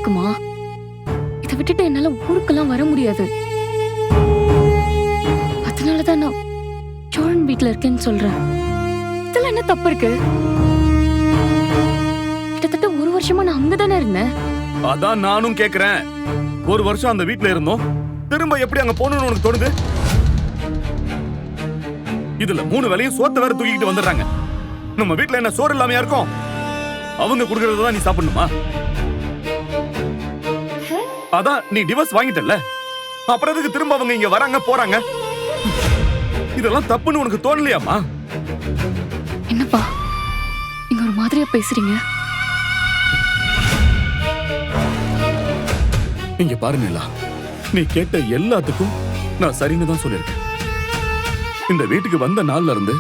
இருக்குமா? இதை விட்டுட்டு என்னால ஊருக்கெல்லாம் வர முடியாது. அதனாலதான் நான் சோழன் வீட்டுல இருக்கேன்னு சொல்றேன். இதுல என்ன தப்பு இருக்கு? கிட்டத்தட்ட 1 வருஷமா நான் அங்கதானே இருந்தேன். அதான் நானும் கேக்குறேன். 1 வருஷம் அந்த வீட்டுல இருந்தோம், திரும்ப எப்படி அங்க போகணும்னு உனக்கு தோணுது? இதுல 3 வேளையும் சோத்த வேற தூக்கிட்டு வந்துடுறாங்க. நம்ம வீட்டுல என்ன சோறு இல்லாமையா இருக்கும்? அவங்க குடுக்கறதுதான் நீ சாப்பிடணுமா? அதான் நீ டிவோர்ஸ் வாங்கிட்டல்ல, அப்புறம் எதுக்கு திரும்ப அவங்க இங்க வராங்க போறாங்க? இதெல்லாம் தப்புன்னு உனக்கு தோணலையாமா? என்னப்பா நீங்க ஒரு மாதிரியா பேசுறீங்க? இங்க பாருங்களா, நீ கேட்ட எல்லாத்துக்கும் நான் சரின்னு தான் சொல்லியிருக்கேன். இந்த வீட்டுக்கு வந்த நாள்ல இருந்து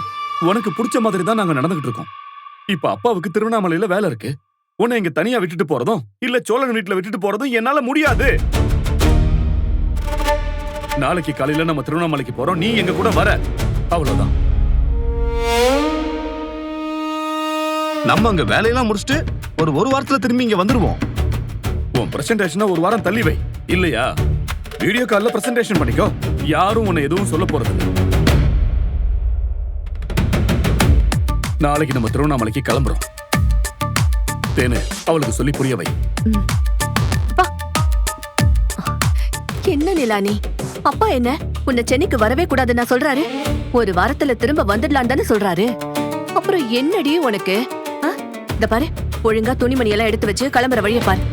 உனக்கு பிடிச்ச மாதிரி தான் நாங்க நடந்துகிட்டு இருக்கோம். இப்ப அப்பாவுக்கு திருவண்ணாமலையில வேலை இருக்கு. உன்னை இங்க தனியா விட்டுட்டு போறதும் இல்ல சோழன் வீட்டுல விட்டுட்டு போறதும் என்னால முடியாது. நாளைக்கு காலையில நம்ம திருவண்ணாமலைக்கு போறோம், நீ எங்க கூட வர, அவ்வளவுதான். நம்ம அங்க வேலையெல்லாம் முடிச்சுட்டு ஒரு வாரத்துல திரும்பி இங்க வந்துருவோம். உன் பிரசன்டேஷனை 1 வாரம் தள்ளி வை, இல்லையா வீடியோ கால்ல பிரசன்டேஷன் பண்ணிக்கோ. யாரும் உன்னை எதுவும் சொல்ல போறது இல்லை. நாளைக்கு நம்ம திருவண்ணாமலைக்கு கிளம்புறோம். தேனு, அவளுக்கு சொல்லி புரிய வை. என்ன நிலானி, அப்பா என்ன உன்னை சென்னைக்கு வரவே கூடாதுன்னு சொல்றாரு? 1 வாரத்துல திரும்ப வந்துடலாம் தானே சொல்றாரு. அப்புறம் என்னடி உனக்கு? இந்த பாரு, ஒழுங்கா துணிமணி எல்லாம் எடுத்து வச்சு கிளம்புற வழியை பாரு.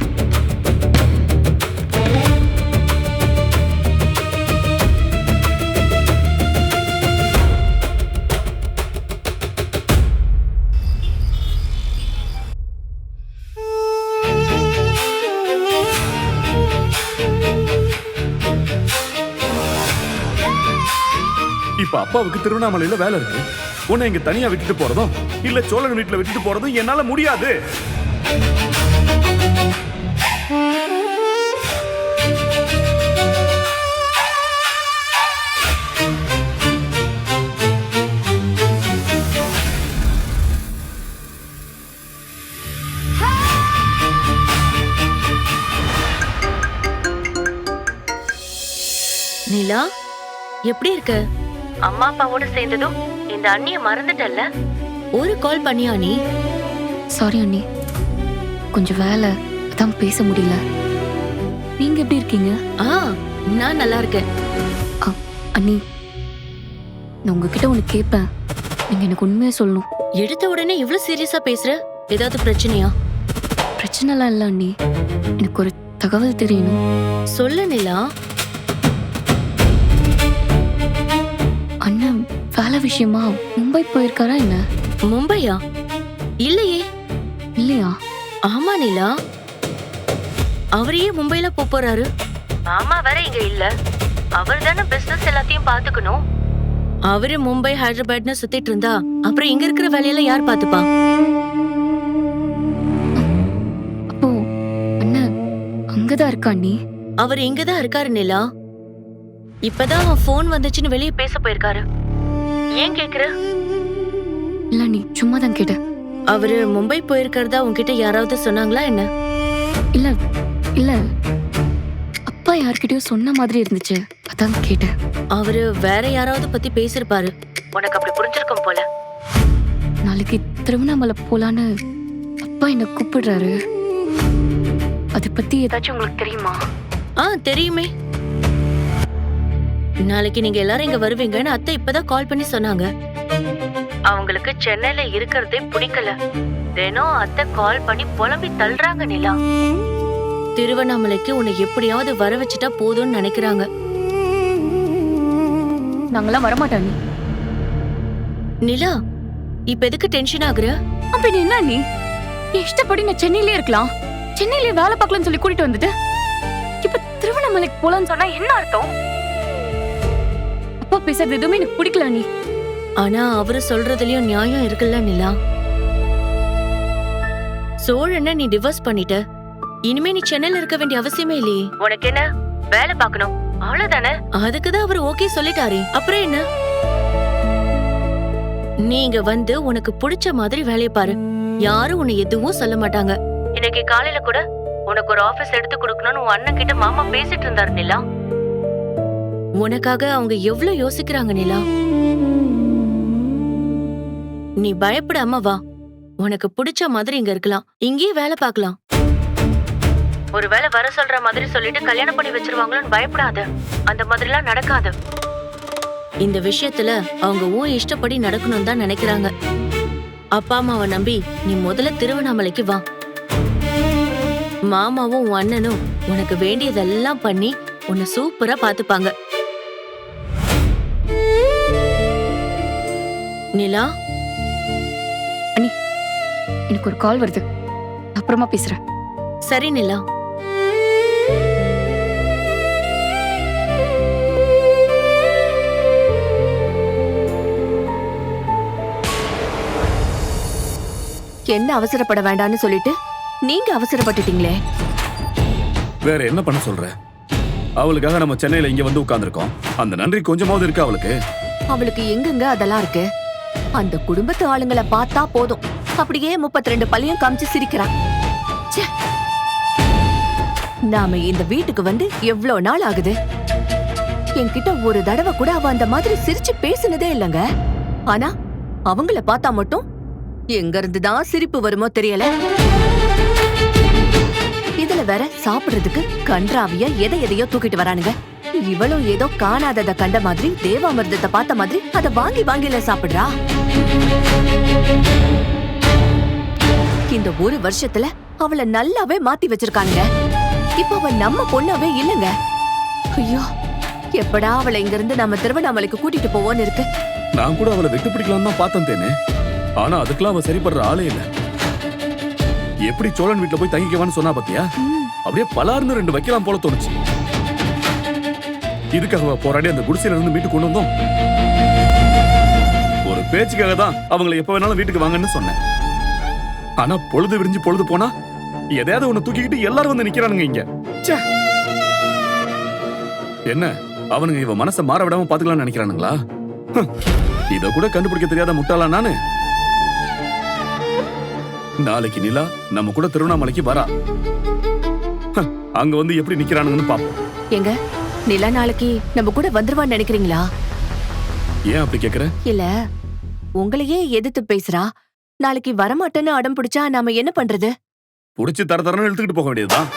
இப்ப அப்பாவுக்கு திருவண்ணாமலையில வேலை இருக்கு. உன்னை இங்க தனியா விட்டுட்டு போறதும் இல்ல சோழன் வீட்டுல விட்டுட்டு போறதும் என்னால முடியாது. நிலா, எப்படி இருக்க? அம்மா அப்பாவோட சேர்ந்ததும் இந்த அண்ணிய மறந்துட்டல்ல? ஒரு கால் பண்ணியா நீ? சாரி அண்ணி, கொஞ்சம் வேலை, அதான் பேச முடியல. நீங்க எப்படி இருக்கீங்க? நான் நல்லா இருக்கேன். அண்ணி, நான் உங்ககிட்ட ஒண்ணு கேட்பேன், நீங்க எனக்கு உண்மையா சொல்லணும். எடுத்த உடனே இவ்வளவு சீரியஸா பேசுற? ஏதாவது பிரச்சனையா? பிரச்சனைலாம் இல்ல அண்ணி, எனக்கு ஒரு தகவல் தெரியணும். சொல்லு நிலா. அண்ணன் வேலை விஷயமா மும்பை போயிருக்காரா என்ன? மும்பையா? இல்லையே. இல்லையா? ஆமா நிலா, அவரையே மும்பைல போறாரு. மாமா வேற இங்க இல்ல, அவர் தானே பிசினஸ் எல்லாத்தையும் பாத்துக்கணும். அவரு மும்பை ஹைதராபாத்னு சுத்திட்டு இருந்தா அப்புறம் இங்க இருக்கிற வேலையெல்லாம் யார் பாத்துப்பா? அப்போ அண்ணன் அங்கதான் இருக்கா அண்ணி? அவர் இங்கதான் இருக்காரு நிலா. இப்பதான் போன் வந்துச்சுன்னு வெளியே பேச போயிருக்காரு. ஏன் கேக்குற? இல்ல அண்ணி, சும்மா தான் கேட்டேன். அவரு மும்பை போயிருக்கிறதா உன்கிட்ட யாராவது சொன்னாங்களா என்ன? இல்ல இல்ல, அப்பா யார்கிட்டயும் சொன்ன மாதிரி இருந்துச்சு, அதான் கேட்டேன். அவரு வேற யாராவது பத்தி பேசிருப்பாரு, உனக்கு அப்படி புரிஞ்சிருக்கும் போல. நாளைக்கு திருவண்ணாமலை போலான்னு அப்பா என்ன கூப்பிடுறாரு. அதை பத்தி ஏதாச்சும் உங்களுக்கு தெரியுமா? தெரியுமே. நாளைக்கு நீங்க எல்லாரும் இங்க வருவீங்கன்னு அத்தை இப்பதான் கால் பண்ணி சொன்னாங்க. அவங்களுக்கு சென்னையில இருக்கிறதே பிடிக்கல. தினம் அத்தை கால் பண்ணி புலம்பி தள்ளுறாங்க நிலா. திருவண்ணாமலைக்கு உன்னை எப்படியாவது வர வச்சுட்டா போதும்னு நினைக்கிறாங்க. நாங்கெல்லாம் வரமாட்டோம் நிலா, இப்ப எதுக்கு டென்ஷன் ஆகுற? அப்படி என்ன நீ இஷ்டப்படி நான் சென்னையிலே இருக்கலாம், சென்னையிலே வேலை பார்க்கலாம்னு சொல்லி கூட்டிட்டு வந்துட்டு இப்ப திருவண்ணாமலைக்கு போலான்னு சொன்னா என்ன அர்த்தம்? அப்பா பேசுறது எதுவுமே எனக்கு பிடிக்கல நீ. ஆனா அவரு சொல்றதுலயும் நியாயம் இருக்குல்ல நிலா. சோழனை நீ டிவோர்ஸ் பண்ணிட்ட, இனிமே நீ சென்னையில இருக்க வேண்டிய அவசியமே இல்லையே. உனக்கு என்ன வேலை பார்க்கணும், அவ்வளவுதானே? அதுக்குதான் அவரு ஓகே சொல்லிட்டாரு, அப்புறம் என்ன? நீங்க வந்து உனக்கு பிடிச்ச மாதிரி வேலையை பாரு, யாரும் உன்னை எதுவும் சொல்ல மாட்டாங்க. இன்னைக்கு காலையில கூட உனக்கு ஒரு ஆபீஸ் எடுத்து கொடுக்கணும்னு உன் அண்ணன் கிட்ட மாமா பேசிட்டு இருந்தாரு நிலா. உனக்காக அவங்க எவ்வளவு யோசிக்கிறாங்க நிலா. நீ பயப்படாம வா. உனக்கு பிடிச்ச மாதிரி இங்க இருக்கலாம், இங்கேயே வேலை பார்க்கலாம். ஒருவேளை வர சொல்ற மாதிரி சொல்லிட்டு கல்யாணம் பண்ணி வச்சிருவாங்களோன்னு பயப்படாத. அந்த மாதிரிலாம் நடக்காது. இந்த விஷயத்துல அவங்க உன் இஷ்டப்படி நடக்கணும்னு தான் நினைக்கிறாங்க. அப்பா அம்மாவை நம்பி நீ முதல்ல திருவண்ணாமலைக்கு வா. மாமாவும் உன் அண்ணனும் உனக்கு வேண்டியதெல்லாம் பண்ணி உன்னை சூப்பரா பாத்துப்பாங்க. நிலா, எனக்கு ஒரு கால் வருது, அப்புறமா பேசுறேன். சரி நிலா. என்ன அவசரப்பட வேண்டாம்னு சொல்லிட்டு நீங்க அவசரப்பட்டுட்டீங்களே. வேற என்ன பண்ண சொல்ற? அவளுக்காக நம்ம சென்னையில இங்க வந்து உட்கார்ந்துருக்கோம். அந்த நன்றி கொஞ்சமாவது இருக்கு அவளுக்கு. அவளுக்கு எங்கெங்க அதெல்லாம் இருக்கு? அந்த குடும்பத்து ஆளுங்களை பார்த்தா போதும், அப்படியே 32 பள்ளியும் காமிச்சு சிரிக்கிறான். ச்சே. நாம இந்த வீட்டுக்கு வந்து எவ்வளவு நாள் ஆகுது? என்கிட்ட ஒரு தடவை கூட அவ அந்த மாதிரி சிரிச்சு பேசினதே இல்லைங்க. ஆனா அவங்கள பார்த்தா மட்டும் எங்க இருந்துதான் சிரிப்பு வருமோ தெரியல. இதுல வேற சாப்பிடுறதுக்கு கன்றாவிய எதையோ தூக்கிட்டு வரானுங்க. இவளும் ஏதோ காணாதத கண்ட மாதிரி தேவாமிர்தத்தை பார்த்த மாதிரி அத வாங்கில சாப்பிடுறா. இந்த ஒரு வருஷத்துல அவளை நல்லாவே மாத்தி வச்சிருக்கானுங்க. இப்ப அவ நம்ம பொண்ணாவே இல்லங்க. ஐயோ, எப்படா அவளை இங்க இருந்து நம்ம திருவண்ணாமலைக்கு கூட்டிட்டு போவோன்னு இருக்கு. நான் கூட அவளை விட்டு பிடிக்கலாம் தான் பார்த்தேன் தேனே. ஆனா அதுக்கெல்லாம் அவ சரிப்படுற ஆளே இல்ல. எப்படி சோழன் வீட்டுல போய் தங்கிக்கவான்னு சொன்னா பாத்தியா? அப்படியே பலார்னு 2 வைக்கலாம் போல தோணுச்சு. இதுக்காக போராடி அந்த குடிசையில இருந்து வீட்டுக்கு கொண்டு வந்தோம். ஒரு பேச்சுக்காக தான் அவங்களை எப்ப வேணாலும் வீட்டுக்கு வாங்கன்னு சொன்னேன். ஆனா பொழுது விரிஞ்சு பொழுது போனா எதையாவது ஒண்ணு தூக்கிக்கிட்டு எல்லாரும் வந்து நிக்கிறானுங்க இங்க. ச்சே. என்ன அவனுங்க இவ மனசை மாற விடாம பாத்துக்கலாம்னு நினைக்கிறானுங்களா? இத கூட கண்டுபிடிக்க தெரியாத முட்டாளா நானு? நாளைக்கு நிலா நம்ம கூட திருவண்ணாமலைக்கு வரா. அங்க வந்து எப்படி நிக்கிறானுங்கன்னு பாப்போம். எங்க நிலா நாளைக்கு நம்ம கூட வந்துருவான்னு நினைக்கிறீங்களா? ஏன் அப்படி கேக்குற? இல்ல, உங்களையே எதிர்த்து பேசுறா. நாளைக்கு வரமாட்டேன்னு அடம் பிடிச்சா நாம என்ன பண்றது? புடிச்சு தரன்னு இழுத்துக்கிட்டு போக வேண்டியதுதான்.